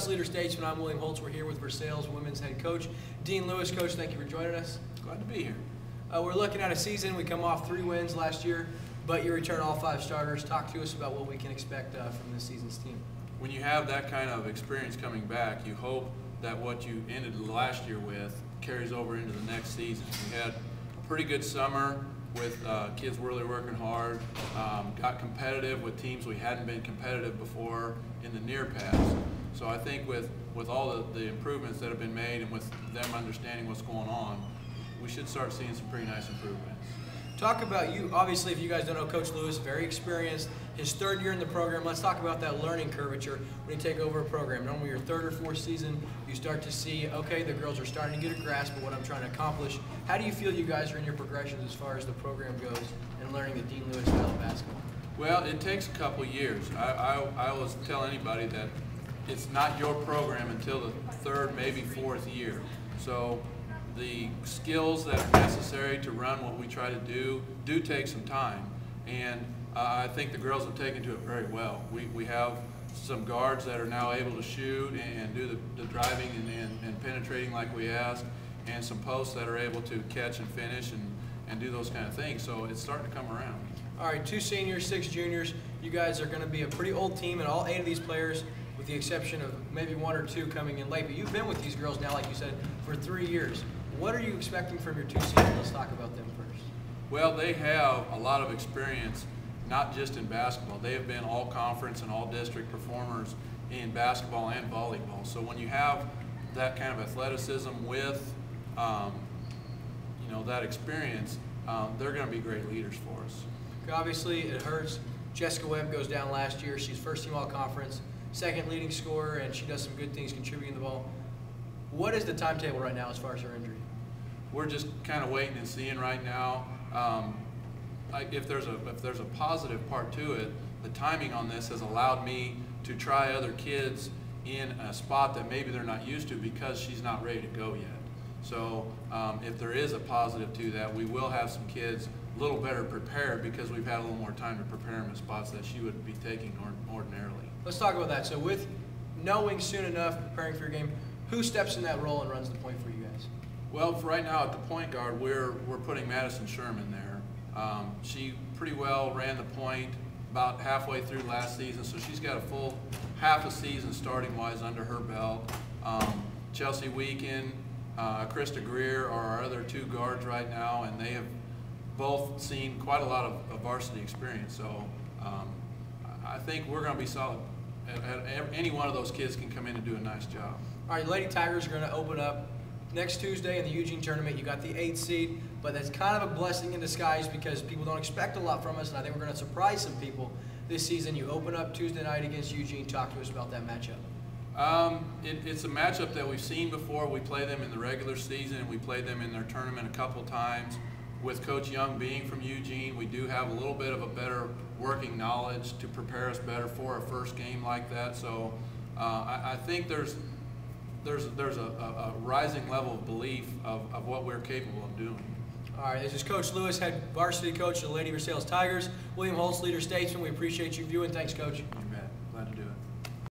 Versailles Leader Statesman. I'm William Holtz. We're here with Versailles women's head coach, Dean Lewis. Coach, thank you for joining us. Glad to be here. We're looking at a season. We come off 3 wins last year, but you return all 5 starters. Talk to us about what we can expect from this season's team. When you have that kind of experience coming back, you hope that what you ended last year with carries over into the next season. We had a pretty good summer with kids really working hard, got competitive with teams we hadn't been competitive before in the near past. So I think with all the improvements that have been made and with them understanding what's going on, we should start seeing some pretty nice improvements. Talk about you. Obviously, if you guys don't know, Coach Lewis, very experienced. His 3rd year in the program. Let's talk about that learning curvature when you take over a program. Normally, your 3rd or 4th season, you start to see, okay, the girls are starting to get a grasp of what I'm trying to accomplish. How do you feel you guys are in your progressions as far as the program goes and learning the Dean Lewis style of basketball? Well, it takes a couple years. I always tell anybody that it's not your program until the 3rd, maybe 4th year. So the skills that are necessary to run what we try to do take some time, and I think the girls have taken to it very well. We have some guards that are now able to shoot and do the driving and penetrating like we asked, and some posts that are able to catch and finish and do those kind of things. So it's starting to come around. All right, 2 seniors, 6 juniors. You guys are going to be a pretty old team, and all 8 of these players, with the exception of maybe 1 or 2 coming in late. But you've been with these girls now, like you said, for 3 years. What are you expecting from your 2 seniors? Let's talk about them first. Well, they have a lot of experience, not just in basketball. They have been all conference and all district performers in basketball and volleyball. So when you have that kind of athleticism with that experience, they're going to be great leaders for us. Obviously, it hurts. Jessica Webb goes down last year. She's 1st team all conference, 2nd leading scorer, and she does some good things contributing the ball. What is the timetable right now as far as her injury? We're just kind of waiting and seeing right now. If there's a positive part to it, the timing on this has allowed me to try other kids in a spot that maybe they're not used to because she's not ready to go yet. So if there is a positive to that, we will have some kids a little better prepared because we've had a little more time to prepare them in spots that she would be taking ordinarily. Let's talk about that. So with knowing soon enough, preparing for your game, who steps in that role and runs the point for you guys? Well, for right now at the point guard, we're putting Madison Sherman there. She pretty well ran the point about halfway through last season, so she's got a full half a season starting-wise under her belt. Chelsea Weekend, Krista Greer are our other 2 guards right now, and they have both seen quite a lot of varsity experience. So I think we're going to be solid. Any one of those kids can come in and do a nice job. All right, Lady Tigers are going to open up next Tuesday in the Eugene tournament. You got the 8th seed, but that's kind of a blessing in disguise because people don't expect a lot from us, and I think we're going to surprise some people this season. You open up Tuesday night against Eugene. Talk to us about that matchup. It's a matchup that we've seen before. We play them in the regular season, and we played them in their tournament a couple times. With Coach Young being from Eugene, we do have a little bit of a better working knowledge to prepare us better for a first game like that. So I think there's a rising level of belief of what we're capable of doing. All right, this is Coach Lewis, head varsity coach of the Lady Versailles Tigers. William Holtz, leader statesman. We appreciate you viewing. Thanks, Coach.